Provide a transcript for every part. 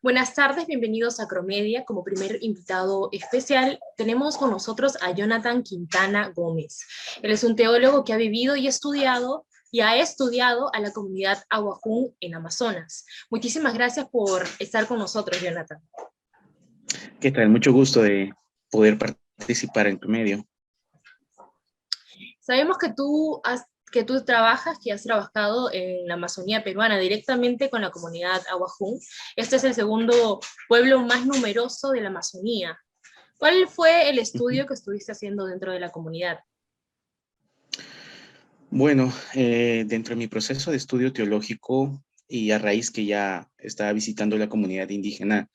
Buenas tardes, bienvenidos a Acromedia. Como primer invitado especial tenemos con nosotros a Jonathan Quintana Gómez. Él es un teólogo que ha vivido y ha estudiado a la comunidad Aguajún en Amazonas. Muchísimas gracias por estar con nosotros, Jonathan. ¿Qué tal? Mucho gusto de poder participar en tu medio. Sabemos que que has trabajado en la Amazonía peruana directamente con la comunidad Aguajún. Este es el segundo pueblo más numeroso de la Amazonía. ¿Cuál fue el estudio que estuviste haciendo dentro de la comunidad? Bueno, dentro de mi proceso de estudio teológico y a raíz que ya estaba visitando la comunidad indígena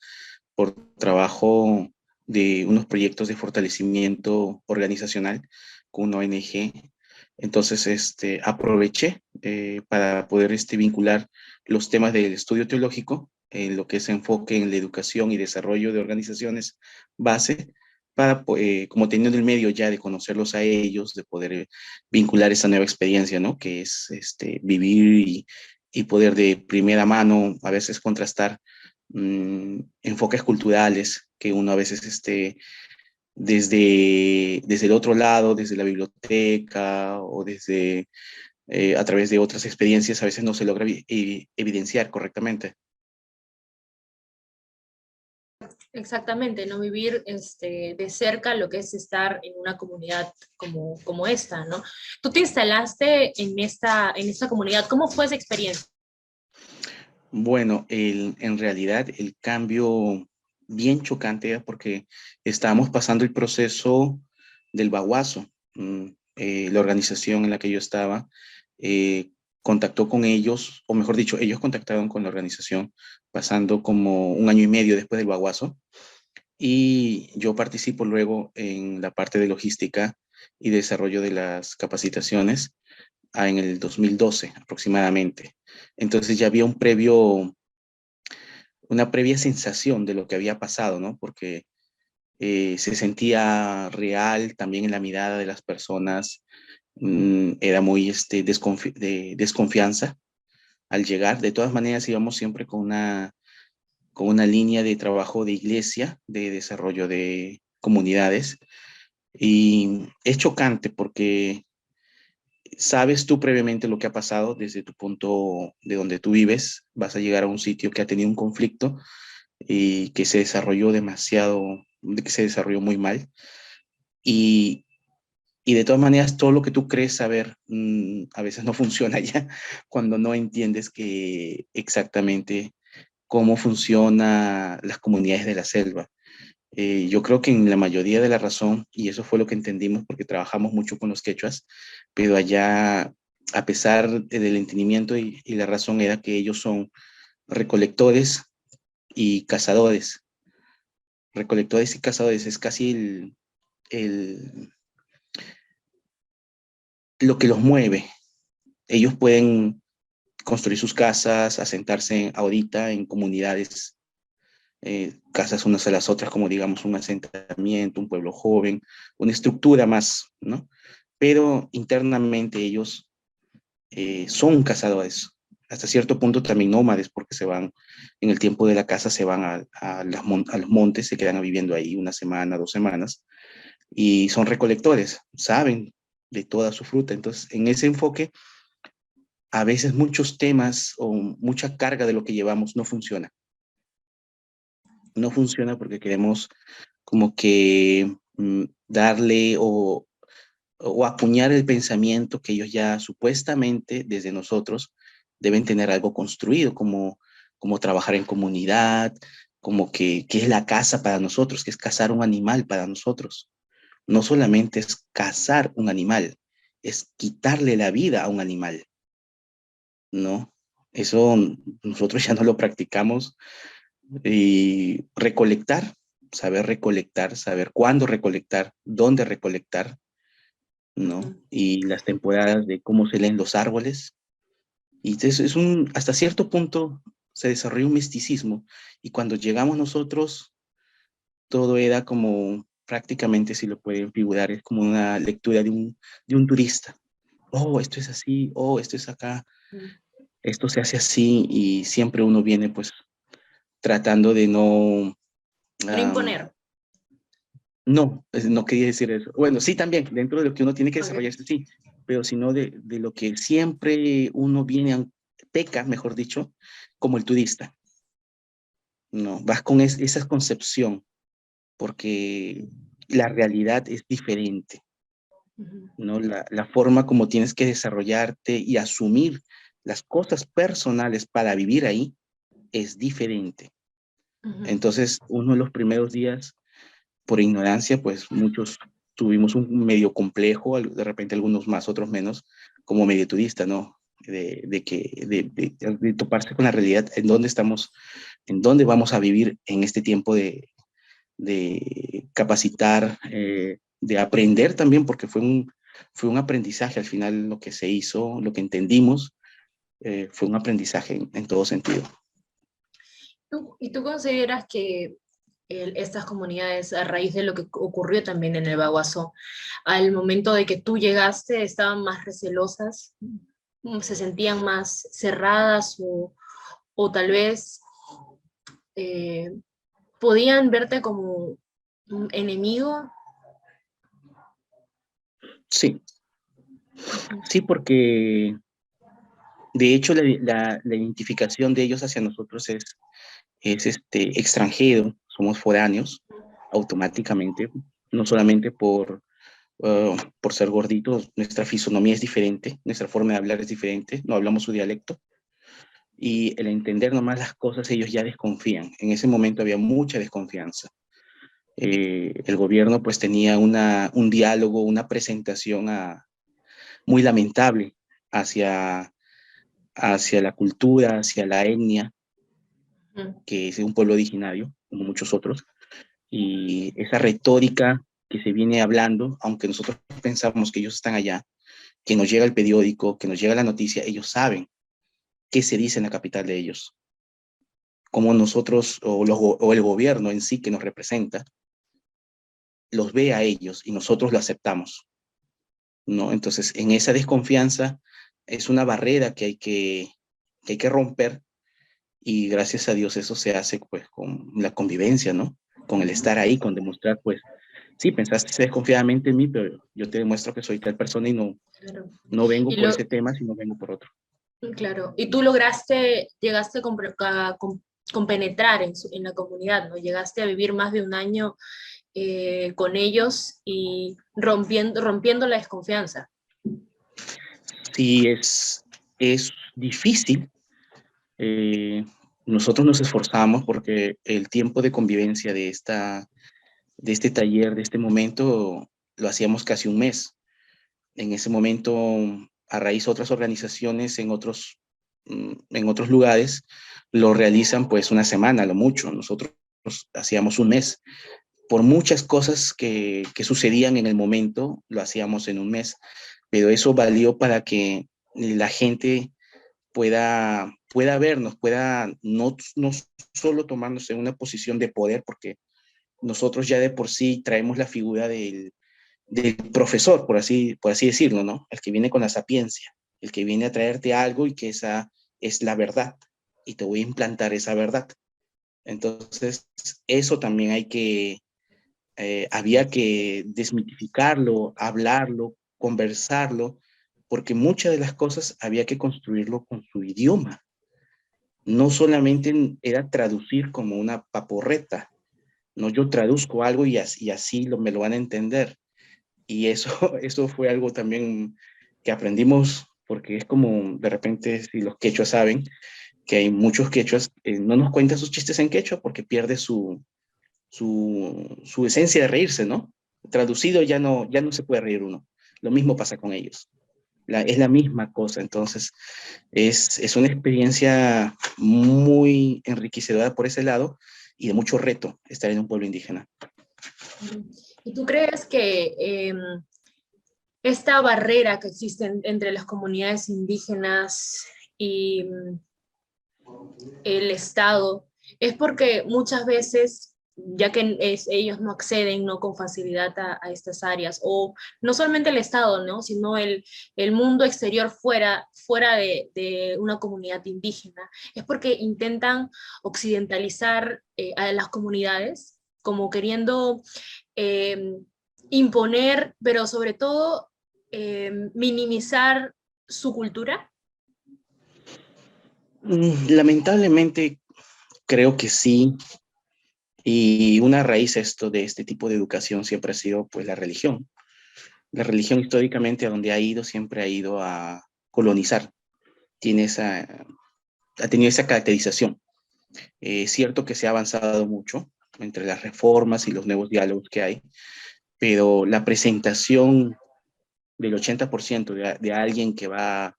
por trabajo de unos proyectos de fortalecimiento organizacional con una ONG, entonces aproveché para poder vincular los temas del estudio teológico en lo que es enfoque en la educación y desarrollo de organizaciones base para, como teniendo el medio ya de conocerlos a ellos, de poder vincular esa nueva experiencia, ¿no? Que es vivir y poder de primera mano a veces contrastar enfoques culturales que uno a veces desde el otro lado, desde la biblioteca o desde a través de otras experiencias a veces no se logra evidenciar correctamente. Exactamente, no vivir de cerca lo que es estar en una comunidad como esta, ¿no? Tú te instalaste en esta comunidad, ¿cómo fue esa experiencia? Bueno, en realidad el cambio bien chocante era porque estábamos pasando el proceso del Baguazo. La organización en la que yo estaba contactó con ellos, o mejor dicho, ellos contactaron con la organización pasando como un año y medio después del Baguazo. Y yo participo luego en la parte de logística y desarrollo de las capacitaciones en el 2012 aproximadamente. Entonces ya había una previa sensación de lo que había pasado, ¿no? Porque se sentía real también en la mirada de las personas, era muy de desconfianza al llegar. De todas maneras íbamos siempre con una línea de trabajo de iglesia, de desarrollo de comunidades, y es chocante porque sabes tú previamente lo que ha pasado desde tu punto de donde tú vives, vas a llegar a un sitio que ha tenido un conflicto y que se desarrolló que se desarrolló muy mal. Y, y de todas maneras, todo lo que tú crees saber a veces no funciona ya cuando no entiendes que exactamente cómo funcionan las comunidades de la selva. Yo creo que en la mayoría de la razón, y eso fue lo que entendimos porque trabajamos mucho con los quechuas, pero allá, a pesar del entendimiento y la razón era que ellos son recolectores y cazadores. Recolectores y cazadores es casi el, lo que los mueve. Ellos pueden construir sus casas, asentarse ahorita en comunidades, casas unas a las otras, como digamos un asentamiento, un pueblo joven, una estructura más, ¿no? Pero internamente ellos son cazadores, hasta cierto punto también nómades, porque se van, en el tiempo de la caza, se van a los montes, se quedan viviendo ahí una semana, 2 semanas, y son recolectores, saben de toda su fruta. Entonces, en ese enfoque, a veces muchos temas o mucha carga de lo que llevamos no funciona. No funciona porque queremos como que darle o acuñar el pensamiento que ellos ya supuestamente desde nosotros deben tener algo construido, como trabajar en comunidad, como que es la casa para nosotros, que es cazar un animal para nosotros. No solamente es cazar un animal, es quitarle la vida a un animal, ¿no? Eso nosotros ya no lo practicamos. Y recolectar, saber cuándo recolectar, dónde recolectar, ¿no? Y las temporadas de cómo se leen los árboles. Y entonces hasta cierto punto se desarrolló un misticismo. Y cuando llegamos nosotros, todo era como prácticamente, si lo pueden figurar, es como una lectura de un turista. Oh, esto es así, oh, esto es acá, esto se hace así, y siempre uno viene pues tratando de no... No imponer. No, no quería decir eso. Bueno, sí, también, dentro de lo que uno tiene que Okay. desarrollarse, sí, pero sino de lo que siempre uno viene, peca, mejor dicho, como el turista. No, vas con esa concepción, porque la realidad es diferente, Ujú, ¿no? La forma como tienes que desarrollarte y asumir las cosas personales para vivir ahí es diferente. ujú. Entonces, uno de los primeros días, por ignorancia, pues muchos tuvimos un medio complejo, de repente algunos más, otros menos, como medio turista, ¿no? De toparse con la realidad, en dónde estamos, en dónde vamos a vivir en este tiempo de capacitar, de aprender también, porque fue un aprendizaje al final lo que se hizo, lo que entendimos, fue un aprendizaje en todo sentido. ¿Y tú consideras que estas comunidades, a raíz de lo que ocurrió también en el Baguazú, al momento de que tú llegaste, estaban más recelosas, se sentían más cerradas o tal vez eh, podían verte como un enemigo? Sí, Ujú, sí, porque de hecho la identificación de ellos hacia nosotros es extranjero, somos foráneos automáticamente, no solamente por ser gorditos, nuestra fisonomía es diferente, nuestra forma de hablar es diferente, no hablamos su dialecto, y el entender nomás las cosas, ellos ya desconfían. En ese momento había mucha desconfianza. El gobierno pues tenía un diálogo, una presentación muy lamentable hacia, hacia la cultura, hacia la etnia, ujú. que es un pueblo originario, como muchos otros, y esa retórica que se viene hablando, aunque nosotros pensamos que ellos están allá, que nos llega el periódico, que nos llega la noticia, ellos saben qué se dice en la capital de ellos, como nosotros o el gobierno en sí que nos representa, los ve a ellos y nosotros lo aceptamos, ¿no? Entonces, en esa desconfianza es una barrera que hay que romper y gracias a Dios eso se hace pues con la convivencia, ¿no? Con el estar ahí, con demostrar pues, sí, pensaste desconfiadamente en mí, pero yo te demuestro que soy tal persona y Claro. no vengo Y por ese tema, sino vengo por otro. claro, y tú lograste, llegaste con penetrar en la comunidad, ¿no? Llegaste a vivir más de un año con ellos y rompiendo la desconfianza. Sí, es difícil. eh, Nosotros nos esforzamos porque el tiempo de convivencia de este taller, de este momento, lo hacíamos casi un mes. En ese momento, a raíz de otras organizaciones en otros lugares, lo realizan pues una semana, lo mucho. Nosotros hacíamos un mes. Por muchas cosas que sucedían en el momento, lo hacíamos en un mes. Pero eso valió para que la gente pueda vernos, pueda no solo tomarnos en una posición de poder, porque nosotros ya de por sí traemos la figura del profesor, por así decirlo, ¿no? El que viene con la sapiencia, el que viene a traerte algo y que esa es la verdad y te voy a implantar esa verdad. Entonces, eso también había que desmitificarlo, hablarlo, conversarlo, porque muchas de las cosas había que construirlo con su idioma. No solamente era traducir como una paporreta, no, yo traduzco algo y así me lo van a entender. Y eso, eso fue algo también que aprendimos, porque es como de repente, si los quechuas saben, que hay muchos quechuas, no nos cuentan sus chistes en quechua porque pierde su esencia de reírse, ¿no? Traducido ya no se puede reír uno. Lo mismo pasa con ellos. Es la misma cosa, entonces es una experiencia muy enriquecedora por ese lado y de mucho reto estar en un pueblo indígena. ¿Y tú crees que esta barrera que existe entre las comunidades indígenas y el Estado es porque muchas veces ya que ellos no acceden, ¿no?, con facilidad a estas áreas, o no solamente el Estado, ¿no?, sino el mundo exterior fuera de una comunidad indígena, es porque intentan occidentalizar a las comunidades, como queriendo eh, imponer, pero sobre todo minimizar su cultura. Lamentablemente creo que sí, y una raíz esto de este tipo de educación siempre ha sido pues la religión. La religión históricamente a donde ha ido siempre ha ido a colonizar, tiene ha tenido esa caracterización. Es cierto que se ha avanzado mucho entre las reformas y los nuevos diálogos que hay, pero la presentación del 80% de alguien que va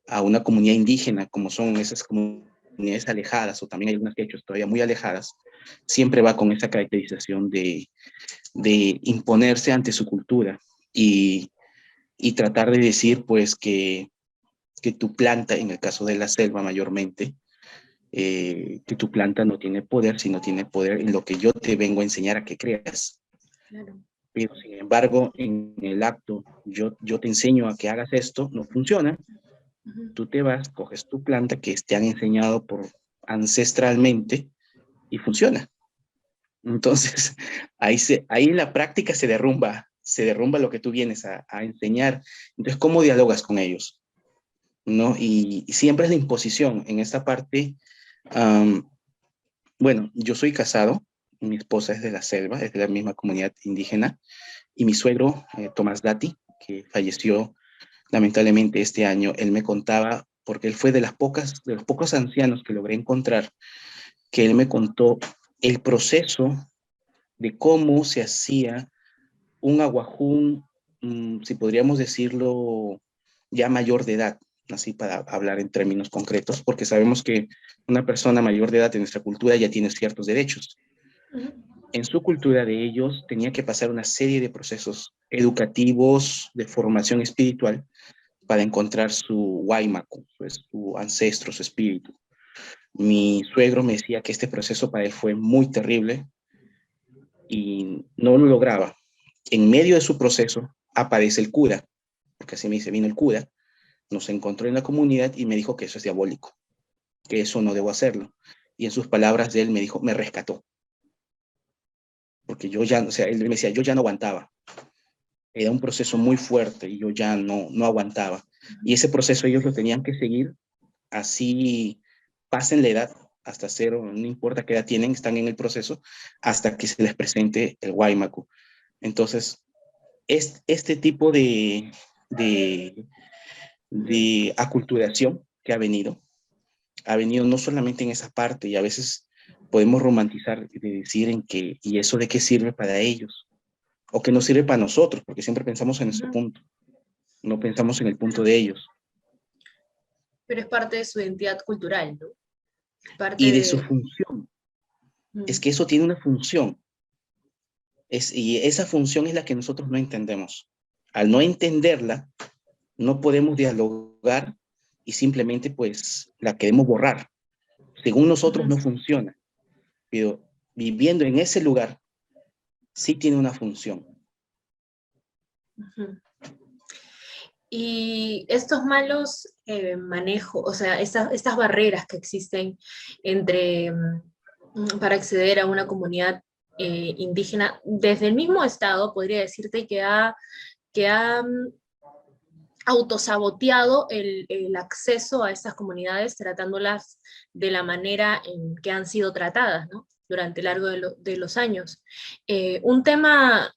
a una comunidad indígena, como son esas comunidades alejadas, o también hay unas que hechos todavía muy alejadas, siempre va con esa caracterización de imponerse ante su cultura y tratar de decir pues que tu planta, en el caso de la selva mayormente, que tu planta no tiene poder, sino tiene poder en lo que yo te vengo a enseñar a que creas. Claro. Pero sin embargo, en el acto, yo te enseño a que hagas esto, no funciona. Ujú. Tú te vas, coges tu planta que te han enseñado por ancestralmente y funciona. Entonces, ahí en la práctica se derrumba lo que tú vienes a enseñar. Entonces, ¿cómo dialogas con ellos? ¿No? Y siempre es la imposición. En esta parte, um, bueno, yo soy casado, mi esposa es de la selva, es de la misma comunidad indígena, y mi suegro, Tomás Dati, que falleció lamentablemente este año, él me contaba, porque él fue de los pocos ancianos que logré encontrar, que él me contó el proceso de cómo se hacía un aguajún, si podríamos decirlo, ya mayor de edad, así para hablar en términos concretos, porque sabemos que una persona mayor de edad en nuestra cultura ya tiene ciertos derechos. Ujú. En su cultura de ellos tenía que pasar una serie de procesos educativos, de formación espiritual, para encontrar su Waimaku, pues, su ancestro, su espíritu. Mi suegro me decía que este proceso para él fue muy terrible y no lo lograba. En medio de su proceso aparece el cura, porque así me dice, vino el cura, nos encontró en la comunidad y me dijo que eso es diabólico, que eso no debo hacerlo. Y en sus palabras de él me dijo, me rescató, porque yo ya, o sea, él me decía, yo ya no aguantaba. Era un proceso muy fuerte y yo ya no aguantaba. Y ese proceso ellos lo tenían que seguir así, pasen la edad, hasta cero, no importa qué edad tienen, están en el proceso, hasta que se les presente el Waimaku. Entonces, este tipo de, de aculturación que ha venido no solamente en esa parte, y a veces podemos romantizar de decir en que, ¿y eso de qué sirve para ellos? O que no sirve para nosotros, porque siempre pensamos en nuestro Ujú. punto, no pensamos en el punto de ellos. Pero es parte de su identidad cultural, ¿no? Parte Y de su de... función. Es Mm. que eso tiene una función. Y esa función es la que nosotros no entendemos. Al no entenderla, no podemos dialogar y simplemente pues la queremos borrar. Según nosotros Ujú. no funciona, pero viviendo en ese lugar sí tiene una función. Ujú. Y estos malos manejos, o sea, estas barreras que existen entre, para acceder a una comunidad indígena, desde el mismo Estado, podría decirte que ha autosaboteado el acceso a estas comunidades, tratándolas de la manera en que han sido tratadas, ¿no?, durante el largo de los años. Un tema,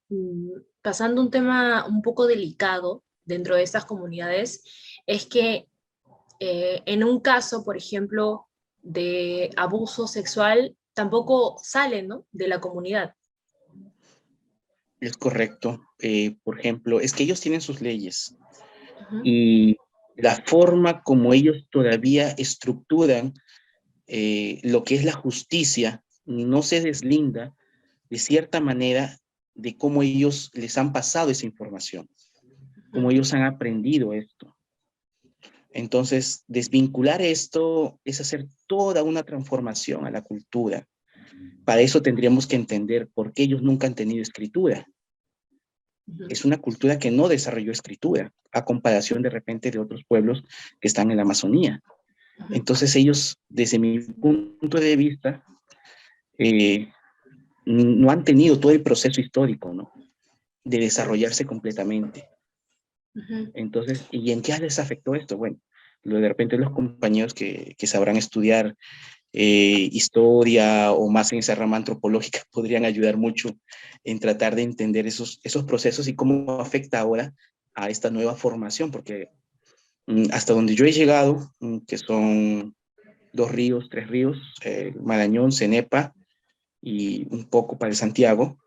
pasando un tema un poco delicado dentro de estas comunidades, es que en un caso, por ejemplo, de abuso sexual, tampoco salen, ¿no?, de la comunidad. Es correcto. Por ejemplo, es que ellos tienen sus leyes Ujú. y la forma como ellos todavía estructuran lo que es la justicia no se deslinda de cierta manera de cómo ellos les han pasado esa información, cómo Ujú. ellos han aprendido esto. Entonces, desvincular esto es hacer toda una transformación a la cultura. Para eso tendríamos que entender por qué ellos nunca han tenido escritura. Es una cultura que no desarrolló escritura, a comparación de repente de otros pueblos que están en la Amazonía. Entonces ellos, desde mi punto de vista, no han tenido todo el proceso histórico, ¿no? De desarrollarse completamente. Entonces, ¿y en qué les afectó esto? Bueno, de repente los compañeros que sabrán estudiar historia o más en esa rama antropológica podrían ayudar mucho en tratar de entender esos procesos y cómo afecta ahora a esta nueva formación, porque hasta donde yo he llegado, que son 2 ríos, 3 ríos, Marañón, Cenepa y un poco para el Santiago,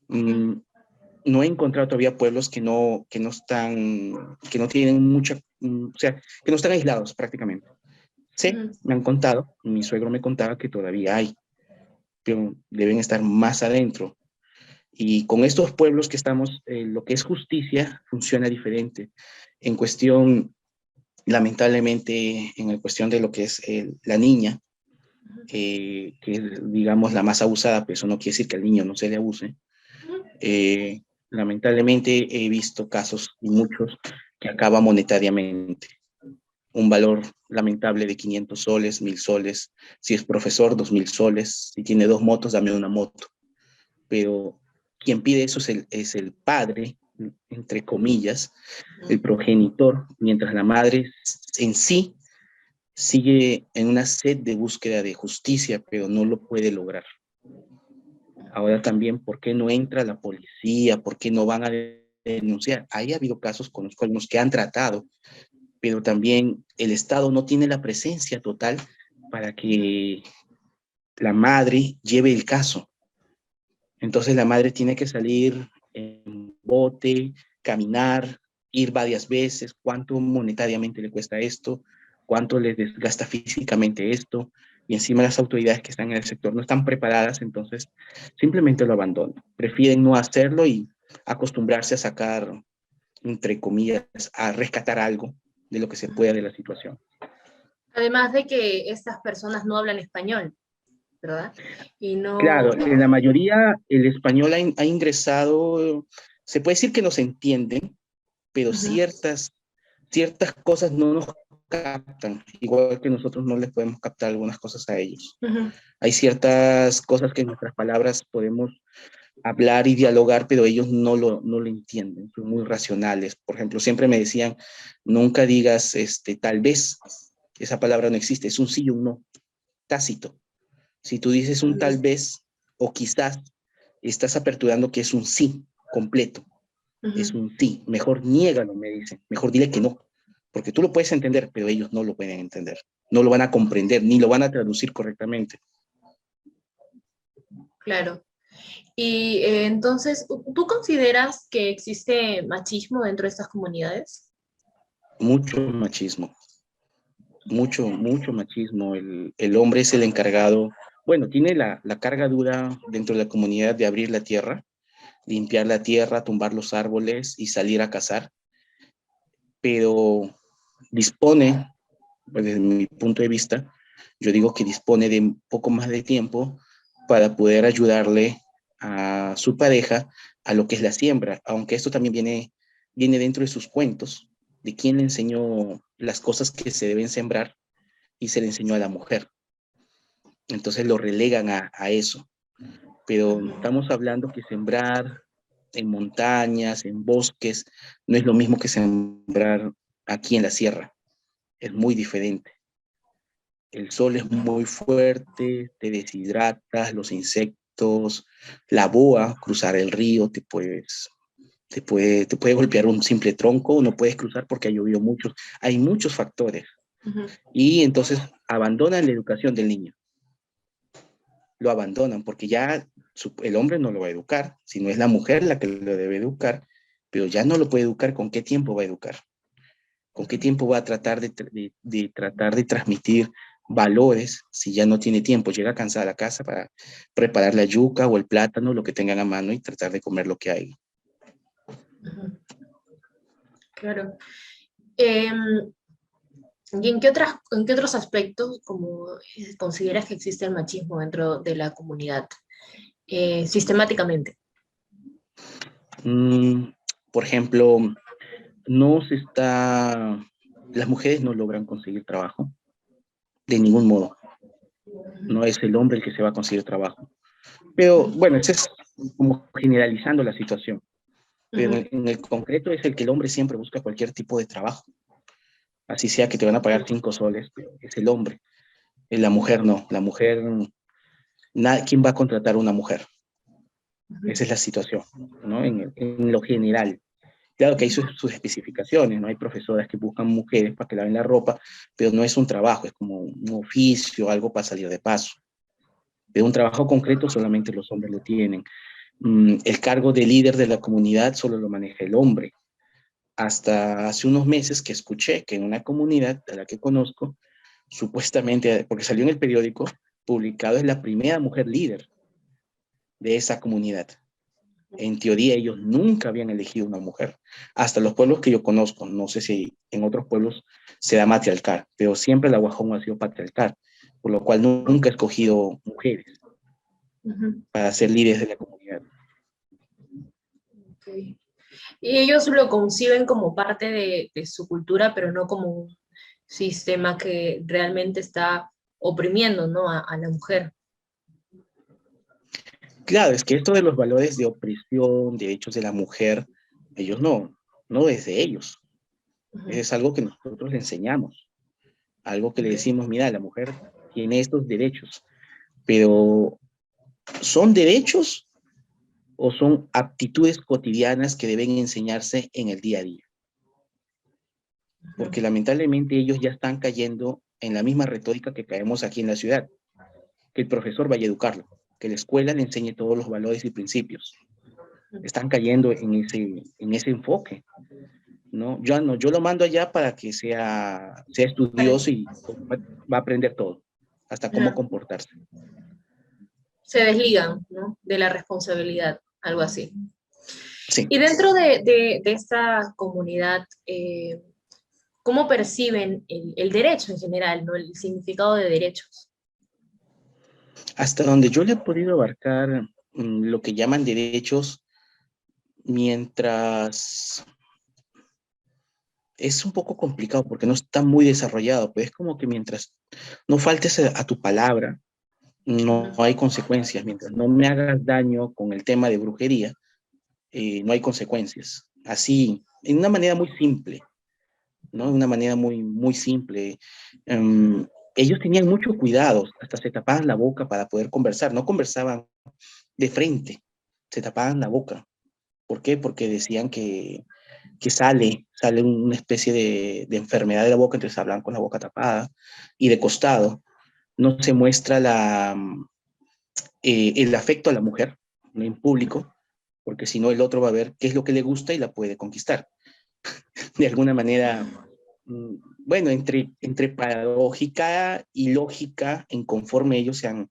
no he encontrado todavía pueblos que no están, que no tienen mucha, o sea, que no están aislados prácticamente. Sí, me han contado, mi suegro me contaba que todavía hay, pero deben estar más adentro. Y con estos pueblos que estamos, lo que es justicia funciona diferente. En cuestión, lamentablemente, en la cuestión de lo que es la niña, que es, digamos, la más abusada, pero eso no quiere decir que al niño no se le abuse. Lamentablemente he visto casos, y muchos, que acaban monetariamente. Un valor lamentable de 500 soles, 1000 soles. Si es profesor, 2000 soles. Si tiene 2 motos, dame una moto. Pero quien pide eso es el padre, entre comillas, el progenitor, mientras la madre en sí sigue en una sed de búsqueda de justicia, pero no lo puede lograr. Ahora también, ¿por qué no entra la policía? ¿Por qué no van a denunciar? Ahí ha habido casos con los cuales que han tratado, pero también el Estado no tiene la presencia total para que la madre lleve el caso. Entonces la madre tiene que salir en bote, caminar, ir varias veces, cuánto monetariamente le cuesta esto, cuánto le desgasta físicamente esto, y encima las autoridades que están en el sector no están preparadas, entonces simplemente lo abandonan. Prefieren no hacerlo y acostumbrarse a sacar, entre comillas, a rescatar algo de lo que se pueda de la situación. Además de que estas personas no hablan español, ¿verdad? Y no... Claro, en la mayoría el español ha ingresado, se puede decir que nos entienden, pero ciertas cosas no nos captan, igual que nosotros no les podemos captar algunas cosas a ellos. Hay ciertas cosas que en nuestras palabras podemos hablar y dialogar, pero ellos no lo entienden, son muy racionales. Por ejemplo, siempre me decían, nunca digas tal vez, esa palabra no existe, es un sí y un no, tácito. Si tú dices un tal vez o quizás, estás aperturando que es un sí completo. Es un sí. Mejor niégalo, me dicen. Mejor dile que no. Porque tú lo puedes entender, pero ellos no lo pueden entender. No lo van a comprender, ni lo van a traducir correctamente. Claro. Y entonces, ¿tú consideras que existe machismo dentro de estas comunidades? Mucho machismo. Mucho machismo. El hombre es el encargado. Bueno, tiene la carga dura dentro de la comunidad de abrir la tierra, limpiar la tierra, tumbar los árboles y salir a cazar. Pero dispone, pues, desde mi punto de vista, yo digo que dispone de un poco más de tiempo para poder ayudarle a su pareja a lo que es la siembra, aunque esto también viene dentro de sus cuentos, de quién le enseñó las cosas que se deben sembrar y se le enseñó a la mujer. Entonces lo relegan a eso. Pero estamos hablando que sembrar en montañas, en bosques, no es lo mismo que sembrar aquí en la sierra. Es muy diferente. El sol es muy fuerte, te deshidratas, los insectos, la boa, cruzar el río, te puede golpear un simple tronco, no puedes cruzar porque ha llovido mucho. Hay muchos factores. Y entonces abandonan la educación del niño. Lo abandonan porque ya el hombre no lo va a educar, sino es la mujer la que lo debe educar, pero ya no lo puede educar. ¿Con qué tiempo va a educar? ¿Con qué tiempo va a tratar tratar de transmitir valores si ya no tiene tiempo? Llega cansada a la casa para preparar la yuca o el plátano, lo que tengan a mano y tratar de comer lo que hay. Claro. ¿Y en qué otros aspectos como consideras que existe el machismo dentro de la comunidad sistemáticamente? Mm, por ejemplo, no se está, las mujeres no logran conseguir trabajo de ningún modo. No es el hombre el que se va a conseguir trabajo. Pero bueno, eso es como generalizando la situación. Pero Ujú. en el concreto es el que el hombre siempre busca cualquier tipo de trabajo. Así sea que te van a pagar 5 soles, pero es el hombre. La mujer no. La mujer, ¿quién va a contratar a una mujer? Ujú. Esa es la situación, ¿no? En lo general. Claro que hay sus especificaciones, ¿no? Hay profesoras que buscan mujeres para que laven la ropa, pero no es un trabajo, es como un oficio, algo para salir de paso. Pero un trabajo concreto solamente los hombres lo tienen. El cargo de líder de la comunidad solo lo maneja el hombre. Hasta hace unos meses que escuché que en una comunidad a la que conozco, supuestamente, porque salió en el periódico, publicado es la primera mujer líder de esa comunidad. En teoría ellos nunca habían elegido una mujer. Hasta los pueblos que yo conozco, no sé si en otros pueblos se da matriarcal, pero siempre la Guajón ha sido patriarcal, por lo cual nunca he escogido mujeres Ujú. para ser líderes de la comunidad. Ok. Y ellos lo conciben como parte de su cultura, pero no como un sistema que realmente está oprimiendo, ¿no? A la mujer. Claro, es que esto de los valores de opresión, derechos de la mujer, ellos no es de ellos. Ujú. Es algo que nosotros le enseñamos, algo que le Ok. decimos, mira, la mujer tiene estos derechos, pero ¿son derechos o son aptitudes cotidianas que deben enseñarse en el día a día? Porque Ujú. lamentablemente ellos ya están cayendo en la misma retórica que caemos aquí en la ciudad, que el profesor vaya a educarlo, que la escuela le enseñe todos los valores y principios. Están cayendo en ese enfoque, ¿no? Yo no, yo lo mando allá para que sea Para- estudioso y va a aprender todo, hasta cómo Ajá. comportarse. Se desligan, ¿no? De la responsabilidad, algo así. Sí. Y dentro de esta comunidad, ¿cómo perciben el derecho en general, ¿no? El significado de derechos. Hasta donde yo le he podido abarcar lo que llaman derechos, mientras es un poco complicado porque no está muy desarrollado, pues es como que mientras no faltes a tu palabra, no Ujú. hay consecuencias. Mientras no me hagas daño con el tema de brujería, no hay consecuencias. Así, en una manera muy simple, ¿no? De una manera muy, muy simple. Um, ellos tenían mucho cuidado, hasta se tapaban la boca para poder conversar, no conversaban de frente, se tapaban la boca. ¿Por qué? Porque decían que sale una especie de enfermedad de la boca, entonces hablan con la boca tapada y de costado. No se muestra el afecto a la mujer, ¿no? En público, porque si no el otro va a ver qué es lo que le gusta y la puede conquistar. De alguna manera, bueno, entre paradójica y lógica, en conforme ellos han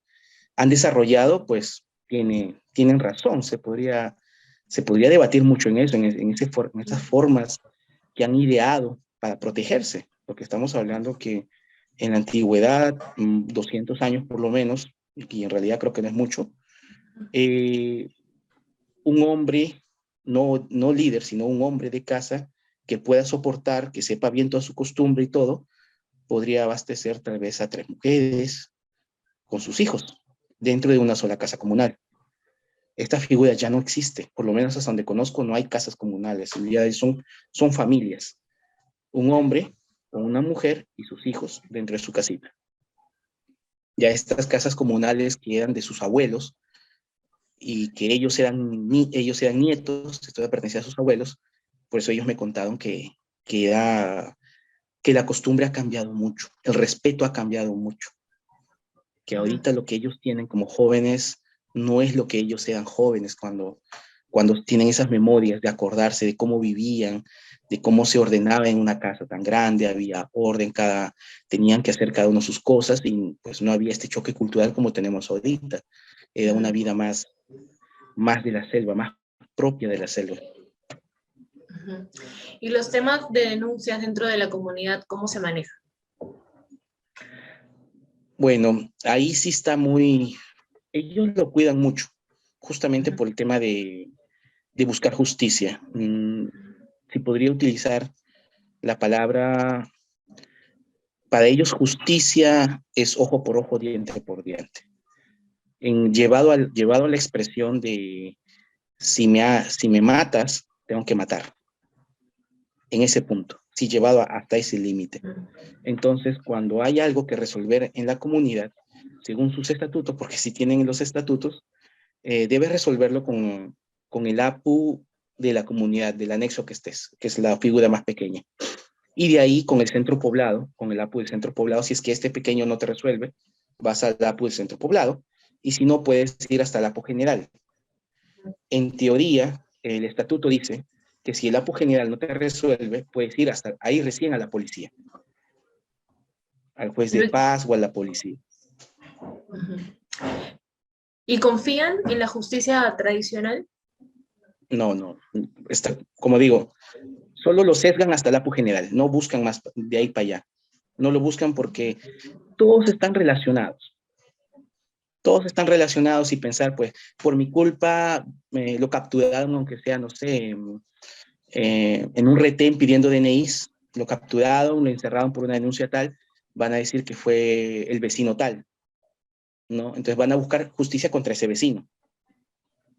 desarrollado, pues tienen razón. Se podría debatir mucho en eso, en esas formas que han ideado para protegerse, porque estamos hablando que en la antigüedad, 200 años por lo menos, y en realidad creo que no es mucho, eh, un hombre, no líder, sino un hombre de casa que pueda soportar, que sepa bien toda su costumbre y todo, podría abastecer tal vez a 3 mujeres con sus hijos dentro de una sola casa comunal. Esta figura ya no existe, por lo menos hasta donde conozco no hay casas comunales, ya son familias, un hombre con una mujer y sus hijos dentro de su casita. Ya estas casas comunales que eran de sus abuelos y que ellos eran nietos, esto pertenecía a sus abuelos, por eso ellos me contaron que la costumbre ha cambiado mucho, el respeto ha cambiado mucho, que Ujú. ahorita lo que ellos tienen como jóvenes no es lo que ellos eran jóvenes cuando tienen esas memorias de acordarse de cómo vivían, de cómo se ordenaba en una casa tan grande, había orden, tenían que hacer cada uno sus cosas y pues no había este choque cultural como tenemos ahorita. Era una Ujú. vida más de la selva, más propia de la selva. Ujú. Y los temas de denuncias dentro de la comunidad, ¿cómo se manejan? Bueno, ahí sí está muy, ellos lo cuidan mucho, justamente Ujú, por el tema de buscar justicia. Si podría utilizar la palabra, para ellos justicia es ojo por ojo, diente por diente. Llevado a la expresión de si me matas, tengo que matar, en ese punto, si llevado hasta ese límite. ujú. Entonces, cuando hay algo que resolver en la comunidad, según sus estatutos, porque si tienen los estatutos, debes resolverlo con el APU de la comunidad, del anexo que estés, que es la figura más pequeña. Y de ahí con el centro poblado, con el APU del centro poblado, si es que este pequeño no te resuelve, vas al APU del centro poblado, y si no, puedes ir hasta el APU general. En teoría, el estatuto dice que si el APU general no te resuelve, puedes ir hasta ahí recién a la policía, al juez de Lu- paz o a la policía. Ujú. ¿Y confían en la justicia tradicional? No, no, está, como digo, solo lo sesgan hasta el APU general, no buscan más de ahí para allá. No lo buscan porque todos están relacionados. Todos están relacionados y pensar, pues, por mi culpa lo capturaron, aunque sea, no sé, en un retén pidiendo DNIs, lo capturaron, lo encerraron por una denuncia tal, van a decir que fue el vecino tal, ¿no? Entonces van a buscar justicia contra ese vecino.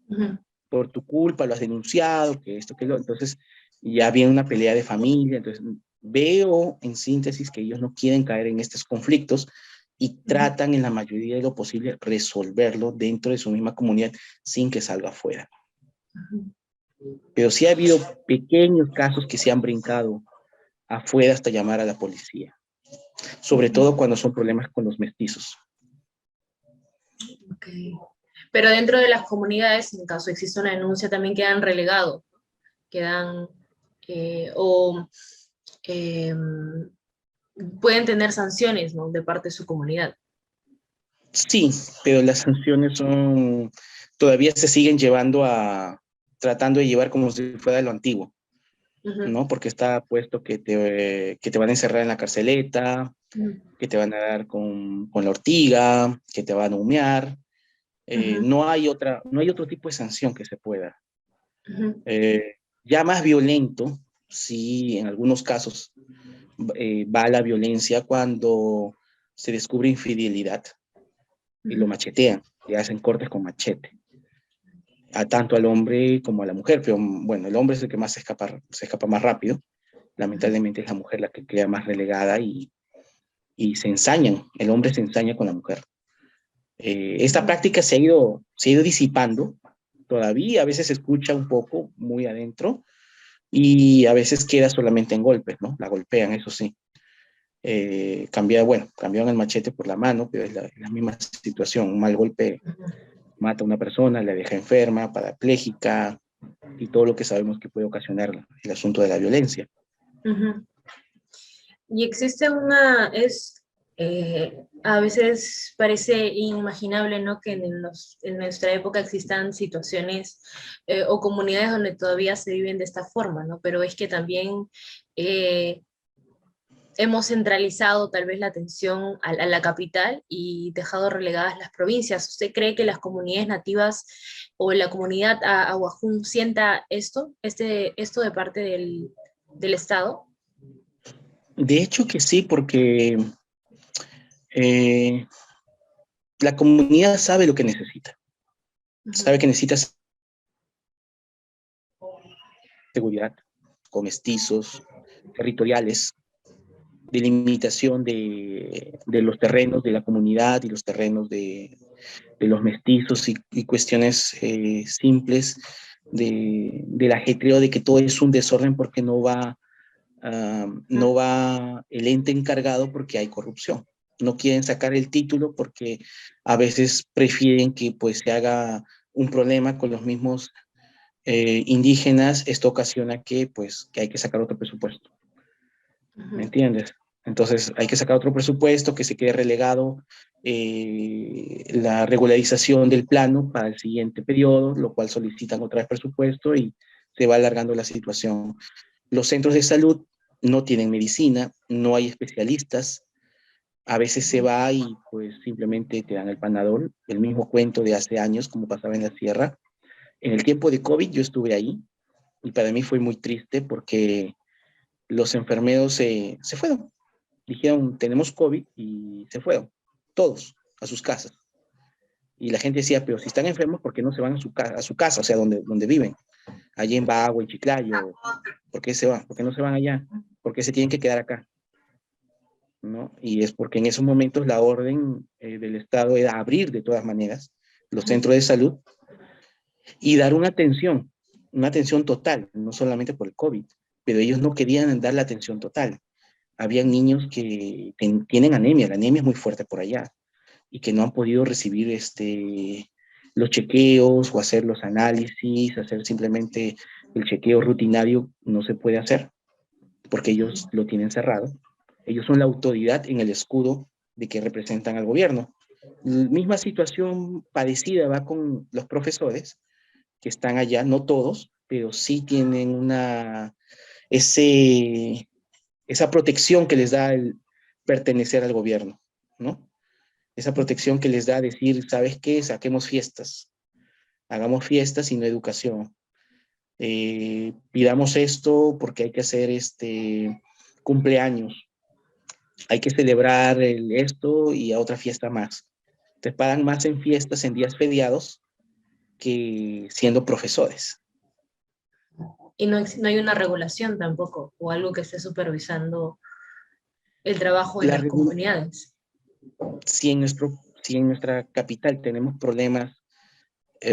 Ujú, Por tu culpa lo has denunciado, que esto, que lo. Entonces ya viene una pelea de familia. Entonces veo en síntesis que ellos no quieren caer en estos conflictos y ujú, tratan en la mayoría de lo posible resolverlo dentro de su misma comunidad sin que salga afuera. ujú. Pero sí ha habido pequeños casos que se han brincado afuera hasta llamar a la policía, sobre todo cuando son problemas con los mestizos. Ok. Pero dentro de las comunidades, en caso exista una denuncia, también quedan relegados, quedan o eh, pueden tener sanciones, ¿no? De parte de su comunidad. Sí, pero las sanciones son, todavía se siguen llevando tratando de llevar como si fuera lo antiguo, Ujú, ¿no? Porque está puesto que te van a encerrar en la carceleta, ujú, que te van a dar con la ortiga, que te van a humear. ujú, No hay otro tipo de sanción que se pueda. ujú, Ya más violento, sí, en algunos casos va la violencia cuando se descubre infidelidad y lo ujú, machetean, y hacen cortes con machete, a tanto al hombre como a la mujer, pero bueno, el hombre es el que más se escapa más rápido, ujú, lamentablemente es la mujer la que queda más relegada y se ensañan, el hombre se ensaña con la mujer. Esta ujú, práctica se ha ido disipando, todavía a veces se escucha un poco muy adentro y a veces queda solamente en golpes, ¿no? La golpean, eso sí. Cambiaron el machete por la mano, pero es la misma situación, un mal golpe mata a una persona, la deja enferma, parapléjica y todo lo que sabemos que puede ocasionar el asunto de la violencia. ujú. Y existe a veces parece inimaginable, ¿no? Que en nuestra época existan situaciones o comunidades donde todavía se viven de esta forma, ¿no? Pero es que también eh, hemos centralizado tal vez la atención a la capital y dejado relegadas las provincias. ¿Usted cree que las comunidades nativas o la comunidad Ahuajún sienta esto de parte del Estado? De hecho que sí, porque eh, la comunidad sabe lo que necesita, Ujú, sabe que necesita seguridad, con mestizos, territoriales, delimitación de los terrenos de la comunidad y los terrenos de los mestizos y cuestiones simples del ajetreo de que todo es un desorden porque no va el ente encargado porque hay corrupción. No quieren sacar el título porque a veces prefieren que pues se haga un problema con los mismos indígenas. Esto ocasiona que pues que hay que sacar otro presupuesto. ¿Me ujú, entiendes? Entonces hay que sacar otro presupuesto que se quede relegado la regularización del plano para el siguiente periodo, lo cual solicitan otra vez presupuesto y se va alargando la situación. Los centros de salud no tienen medicina, no hay especialistas, A veces se va y pues simplemente te dan el Panadol, el mismo cuento de hace años como pasaba en la sierra. En el tiempo de COVID yo estuve ahí y para mí fue muy triste porque los enfermeros se fueron. Dijeron, tenemos COVID y se fueron, todos, a sus casas. Y la gente decía, pero si están enfermos, ¿por qué no se van a su casa, o sea, donde viven? Allí en Bagua, en Chiclayo, ¿por qué se van? ¿Por qué no se van allá? ¿Por qué se tienen que quedar acá? ¿No? Y es porque en esos momentos la orden del Estado era abrir de todas maneras los centros de salud y dar una atención total, no solamente por el COVID, pero ellos no querían dar la atención total. Habían niños que tienen anemia, la anemia es muy fuerte por allá, y que no han podido recibir los chequeos o hacer los análisis, hacer simplemente el chequeo rutinario, no se puede hacer, porque ellos lo tienen cerrado. Ellos son la autoridad en el escudo de que representan al gobierno. La misma situación parecida va con los profesores que están allá, no todos, pero sí tienen ese, esa protección que les da el pertenecer al gobierno, ¿no? Esa protección que les da decir, ¿sabes qué? Saquemos fiestas, hagamos fiestas y no educación. Pidamos esto porque hay que hacer cumpleaños, hay que celebrar esto y a otra fiesta más. Te pagan más en fiestas, en días feriados, que siendo profesores. Y no hay una regulación tampoco, o algo que esté supervisando el trabajo de La, las comunidades. si en nuestra capital tenemos problemas,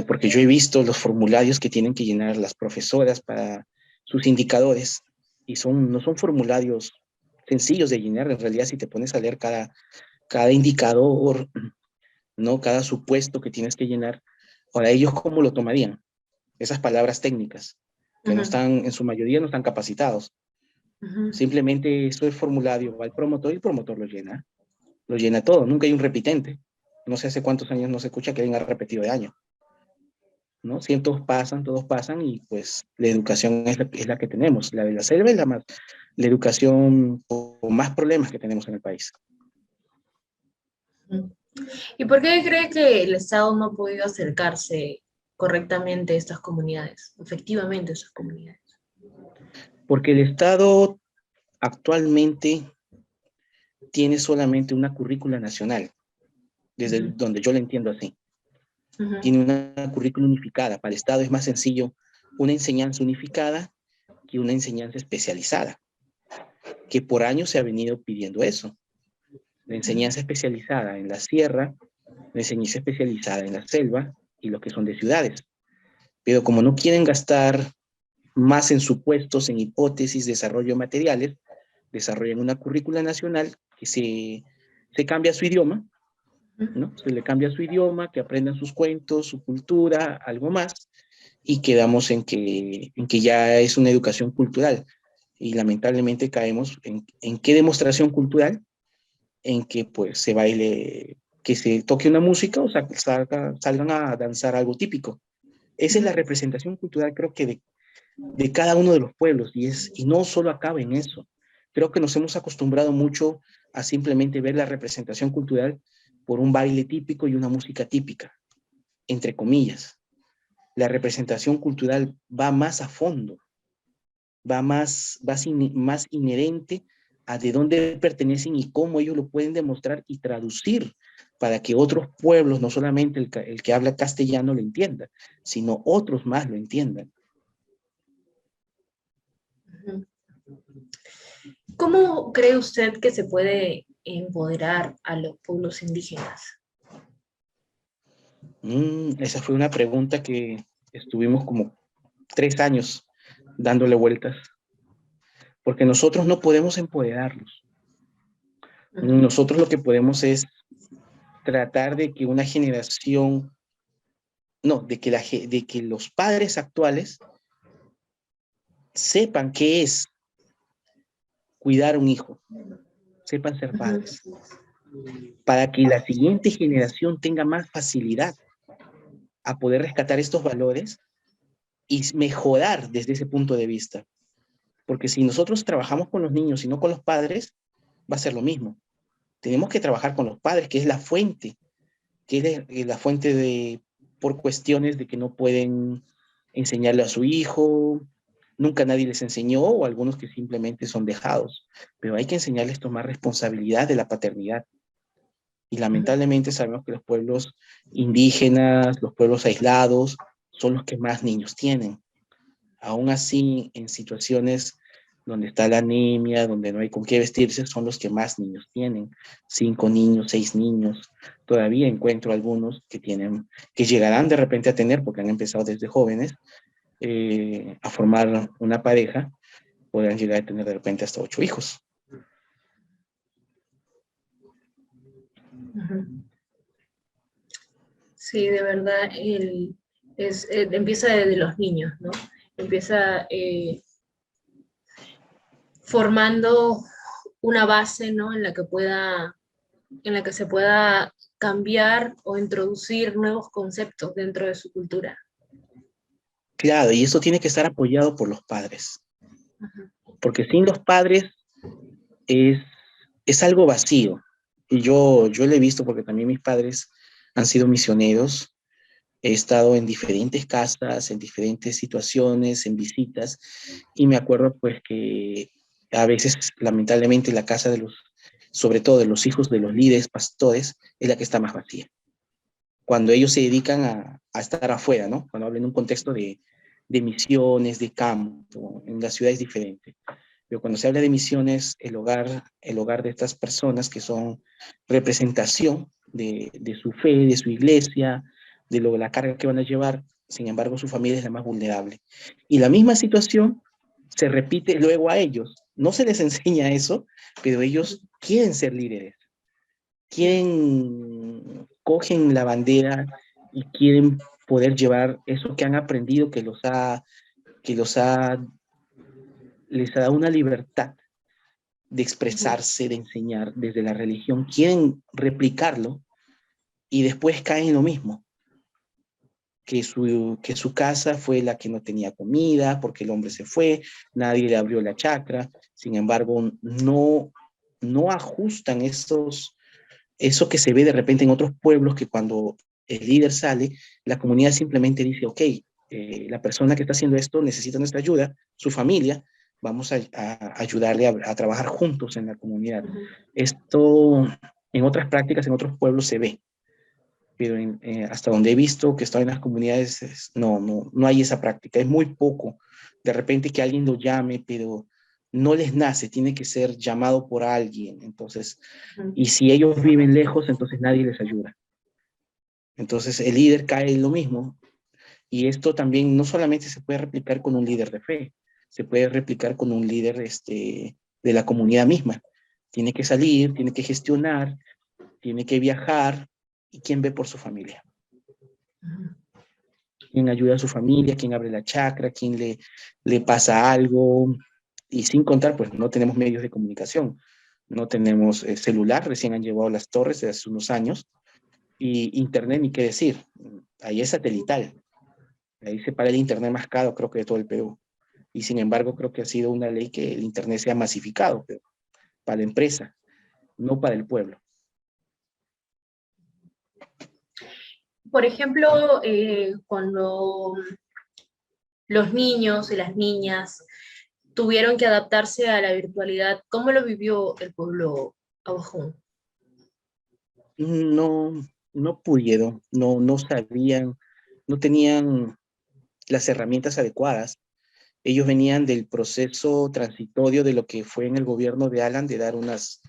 porque yo he visto los formularios que tienen que llenar las profesoras para sus indicadores, y no son formularios sencillos de llenar. En realidad, si te pones a leer cada indicador, ¿no? Cada supuesto que tienes que llenar, para ellos, ¿cómo lo tomarían? Esas palabras técnicas, que no están, en su mayoría no están capacitados. Simplemente eso es formulario, va al promotor y el promotor lo llena todo, nunca hay un repitente. No sé hace cuántos años no se escucha que alguien ha repetido de año, ¿no? Siempre todos pasan y pues la educación es la que tenemos. La de la selva es la educación con más problemas que tenemos en el país. ¿Y por qué cree que el Estado no ha podido acercarse correctamente a estas comunidades, efectivamente a estas comunidades? Porque el Estado actualmente tiene solamente una currícula nacional, desde donde yo lo entiendo así. Tiene una currícula unificada. Para el Estado es más sencillo una enseñanza unificada que una enseñanza especializada, que por años se ha venido pidiendo eso. La enseñanza especializada en la sierra, la enseñanza especializada en la selva y los que son de ciudades. Pero como no quieren gastar más en supuestos, en hipótesis, desarrollo materiales, desarrollan una currícula nacional que se cambia su idioma, ¿no? Se le cambia su idioma, que aprendan sus cuentos, su cultura, algo más, y quedamos en que ya es una educación cultural. Y lamentablemente caemos en qué demostración cultural, en que pues se baile, que se toque una música o salgan a danzar algo típico. Esa es la representación cultural, creo que de cada uno de los pueblos, y no solo acaba en eso. Creo que nos hemos acostumbrado mucho a simplemente ver la representación cultural por un baile típico y una música típica, entre comillas. La representación cultural va más a fondo, más inherente a de dónde pertenecen y cómo ellos lo pueden demostrar y traducir para que otros pueblos, no solamente el que habla castellano lo entienda, sino otros más lo entiendan. ¿Cómo cree usted que se puede empoderar a los pueblos indígenas? Esa fue una pregunta que estuvimos como 3 años dándole vueltas, porque nosotros no podemos empoderarlos. Nosotros lo que podemos es tratar de que una generación, no, de que los padres actuales sepan qué es cuidar a un hijo, sepan ser padres, para que la siguiente generación tenga más facilidad a poder rescatar estos valores y mejorar desde ese punto de vista. Porque si nosotros trabajamos con los niños y no con los padres, va a ser lo mismo. tenemos que trabajar con los padres, que es la fuente, por cuestiones de que no pueden enseñarle a su hijo, nunca nadie les enseñó, o algunos que simplemente son dejados, pero hay que enseñarles a tomar responsabilidad de la paternidad. Y lamentablemente sabemos que los pueblos indígenas, los pueblos aislados, son los que más niños tienen. Aún así, en situaciones donde está la anemia, donde no hay con qué vestirse, son los que más niños tienen. 5 niños, 6 niños. Todavía encuentro algunos que llegarán de repente a tener, porque han empezado desde jóvenes, a formar una pareja, podrán llegar a tener de repente hasta 8 hijos. Sí, de verdad, empieza desde los niños, ¿no? Empieza formando una base, ¿no? En la que se pueda cambiar o introducir nuevos conceptos dentro de su cultura. Claro, y eso tiene que estar apoyado por los padres. Porque sin los padres es algo vacío. Y yo lo he visto porque también mis padres han sido misioneros. He estado en diferentes casas, en diferentes situaciones, en visitas, y me acuerdo pues que a veces, lamentablemente, la casa sobre todo de los hijos de los líderes pastores, es la que está más vacía. Cuando ellos se dedican a estar afuera, ¿no? Cuando hablan en un contexto de misiones, de campo, en la ciudad es diferente. Pero cuando se habla de misiones, el hogar de estas personas que son representación de su fe, de su iglesia, la carga que van a llevar, sin embargo, su familia es la más vulnerable. Y la misma situación se repite luego a ellos. No se les enseña eso, pero ellos quieren ser líderes, cogen la bandera y quieren poder llevar eso que han aprendido, les ha dado una libertad de expresarse, de enseñar desde la religión, quieren replicarlo y después caen en lo mismo, que su casa fue la que no tenía comida porque el hombre se fue, nadie le abrió la chacra, sin embargo no ajustan eso que se ve de repente en otros pueblos, que cuando el líder sale, la comunidad simplemente dice, ok, la persona que está haciendo esto necesita nuestra ayuda, su familia, vamos a ayudarle a trabajar juntos en la comunidad. Esto en otras prácticas, en otros pueblos se ve, pero hasta donde he visto que está en las comunidades, no hay esa práctica, es muy poco. De repente que alguien lo llame, pero no les nace, tiene que ser llamado por alguien. Entonces, y si ellos viven lejos, entonces nadie les ayuda. Entonces el líder cae en lo mismo. Y esto también no solamente se puede replicar con un líder de fe, se puede replicar con un líder de la comunidad misma. Tiene que salir, tiene que gestionar, tiene que viajar. ¿Y quién ve por su familia? ¿Quién ayuda a su familia? ¿Quién abre la chacra? ¿Quién le pasa algo? Y sin contar, pues no tenemos medios de comunicación. No tenemos celular, recién han llevado las torres de hace unos años. Y internet, ni qué decir. Ahí es satelital. Ahí se paga el internet más caro, creo que de todo el Perú. Y sin embargo, creo que ha sido una ley que el internet sea masificado, pero para la empresa, no para el pueblo. Por ejemplo, cuando los niños y las niñas tuvieron que adaptarse a la virtualidad, ¿cómo lo vivió el pueblo Abajún? No, no pudieron, no sabían, no tenían las herramientas adecuadas. Ellos venían del proceso transitorio de lo que fue en el gobierno de Alan, de dar unas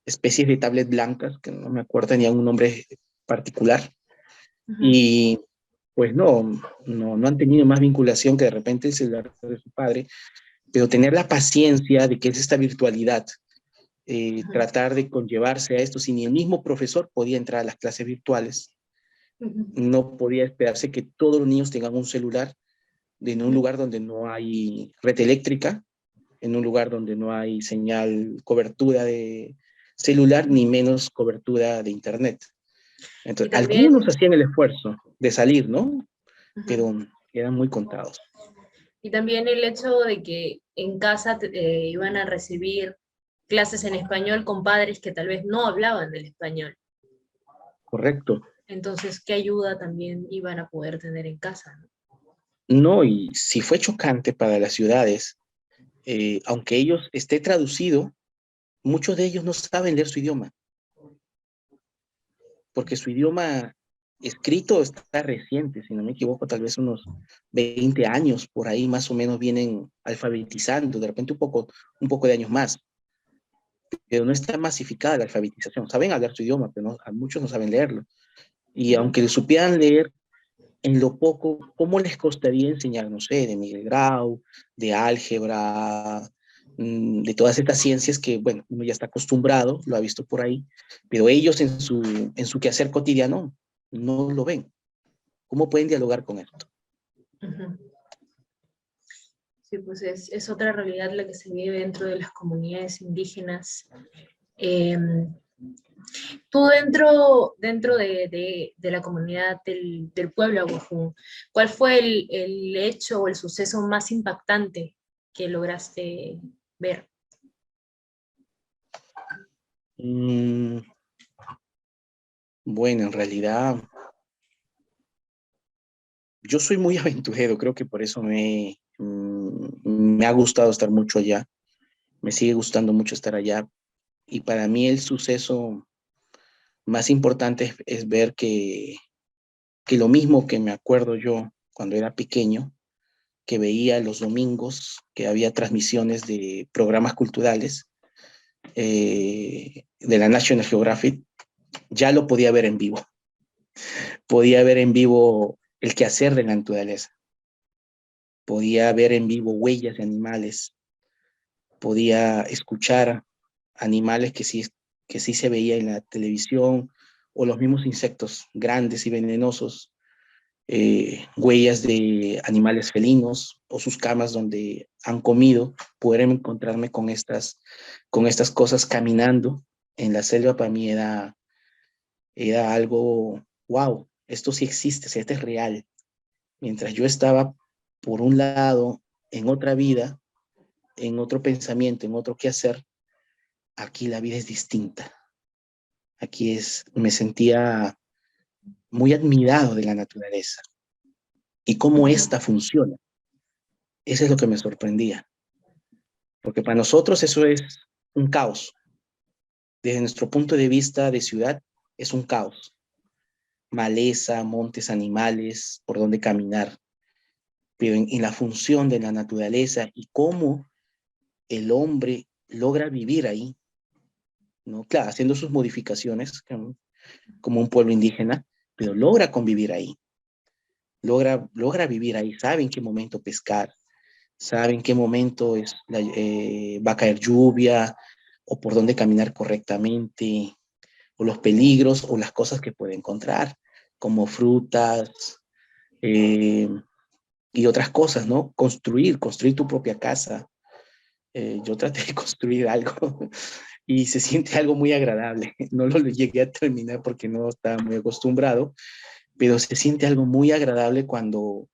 especies de tablet blancas, que no me acuerdo, tenían un nombre particular. Y pues no han tenido más vinculación que de repente el celular de su padre, pero tener la paciencia de que es esta virtualidad, tratar de conllevarse a esto, si ni el mismo profesor podía entrar a las clases virtuales, no podía esperarse que todos los niños tengan un celular en un lugar donde no hay red eléctrica, en un lugar donde no hay señal, cobertura de celular, ni menos cobertura de internet. Entonces, También, algunos hacían el esfuerzo de salir, ¿no? Pero eran muy contados. y también el hecho de que en casa iban a recibir clases en español con padres que tal vez no hablaban el español. Correcto. Entonces, ¿qué ayuda también iban a poder tener en casa, ¿no? No, y si fue chocante para las ciudades, aunque ellos esté traducido, muchos de ellos no saben leer su idioma, porque su idioma escrito está reciente, si no me equivoco, tal vez unos 20 años por ahí más o menos vienen alfabetizando, de repente un poco de años más, pero no está masificada la alfabetización. Saben hablar su idioma, pero a muchos no saben leerlo. Y aunque supieran leer, en lo poco, ¿cómo les costaría enseñar, no sé, de Miguel Grau, de álgebra, de todas estas ciencias que, bueno, uno ya está acostumbrado, lo ha visto por ahí, pero ellos en su quehacer cotidiano no lo ven? ¿Cómo pueden dialogar con esto? Ujú. Sí, pues es otra realidad la que se vive dentro de las comunidades indígenas. Eh, Tú dentro de la comunidad del pueblo Aguajún, ¿cuál fue el hecho o el suceso más impactante que lograste ver? Mm, bueno, en realidad, yo soy muy aventurero, creo que por eso me ha gustado estar mucho allá, me sigue gustando mucho estar allá, y para mí el suceso más importante es ver que lo mismo que me acuerdo yo cuando era pequeño, que veía los domingos que había transmisiones de programas culturales de la National Geographic, ya lo podía ver en vivo. Podía ver en vivo el quehacer de la naturaleza. Podía ver en vivo huellas de animales. Podía escuchar animales que sí se veía en la televisión, o los mismos insectos grandes y venenosos, huellas de animales felinos o sus camas donde han comido, poder encontrarme con estas cosas caminando en la selva para mí era algo, wow, esto sí existe, esto es real. Mientras yo estaba, por un lado, en otra vida, en otro pensamiento, en otro quehacer, aquí la vida es distinta. Me sentía muy admirado de la naturaleza y cómo Ujú. esta funciona. Eso es lo que me sorprendía, porque para nosotros eso es un caos. Desde nuestro punto de vista de ciudad, es un caos. Maleza, montes, animales, por donde caminar. Pero en la función de la naturaleza y cómo el hombre logra vivir ahí, ¿no? Claro, haciendo sus modificaciones como un pueblo indígena, pero logra convivir ahí, logra vivir ahí, sabe en qué momento pescar, sabe en qué momento va a caer lluvia, o por dónde caminar correctamente, o los peligros o las cosas que puede encontrar, como frutas eh, y otras cosas, ¿no? Construir tu propia casa. Yo traté de construir algo y se siente algo muy agradable. No lo llegué a terminar porque no estaba muy acostumbrado, pero se siente algo muy agradable cuando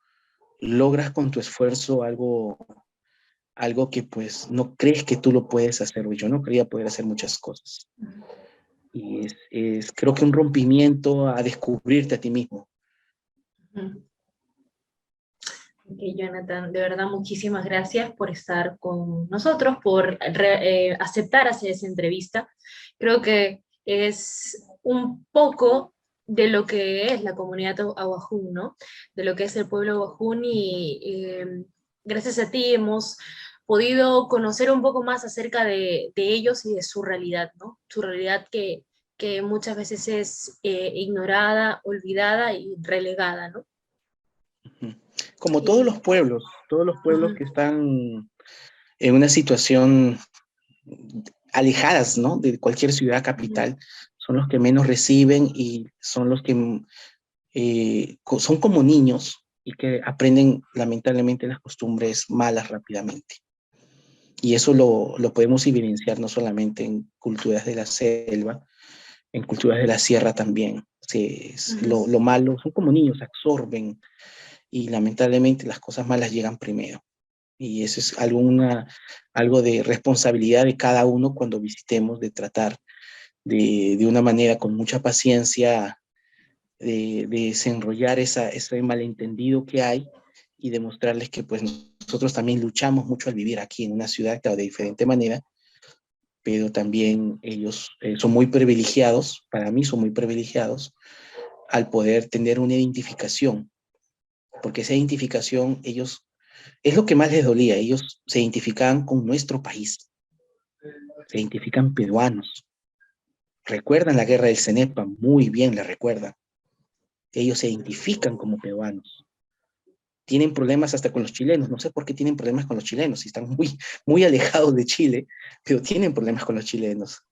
logras con tu esfuerzo algo que pues no crees que tú lo puedes hacer. Yo no creía poder hacer muchas cosas. Y creo que un rompimiento a descubrirte a ti mismo. Ujú. Ok, Jonathan, de verdad muchísimas gracias por estar con nosotros, por aceptar hacer esa entrevista. Creo que es un poco de lo que es la comunidad Awajún, ¿no? De lo que es el pueblo Awajún y gracias a ti hemos podido conocer un poco más acerca de ellos y de su realidad, ¿no? Su realidad que muchas veces es ignorada, olvidada y relegada, ¿no? Como Y, todos los pueblos ujú, que están en una situación alejadas, ¿no? De cualquier ciudad ujú. capital, son los que menos reciben y son los que son como niños y que aprenden lamentablemente las costumbres malas rápidamente. Y eso lo podemos evidenciar no solamente en culturas de la selva, en culturas de la sierra también. Sí, Ujú. lo malo, son como niños, absorben y lamentablemente las cosas malas llegan primero. Y eso es algo de responsabilidad de cada uno cuando visitemos, de tratar de una manera con mucha paciencia de desenrollar ese malentendido que hay y demostrarles que pues nosotros también luchamos mucho al vivir aquí en una ciudad, claro, de diferente manera, pero también ellos son muy privilegiados, para mí son muy privilegiados, al poder tener una identificación, porque esa identificación ellos, es lo que más les dolía, ellos se identificaban con nuestro país, se identifican peruanos, recuerdan la guerra del Cenepa, muy bien la recuerdan, ellos se identifican como peruanos, tienen problemas hasta con los chilenos, no sé por qué tienen problemas con los chilenos, si están muy alejados de Chile, pero tienen problemas con los chilenos.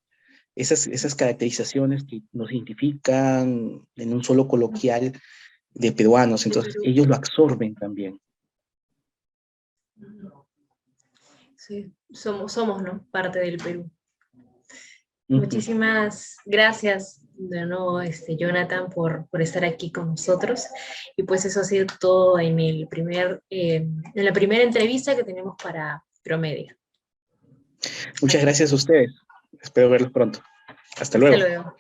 Esas caracterizaciones que nos identifican en un solo coloquial de peruanos, De entonces Perú. ellos lo absorben también. Sí, somos, ¿no? Parte del Perú. Uh -huh. Muchísimas gracias de nuevo, Jonathan, por estar aquí con nosotros. Y pues eso ha sido todo en la primera entrevista que tenemos para Promedia. Muchas gracias a ustedes. Espero verlos pronto. Hasta Hasta luego. luego.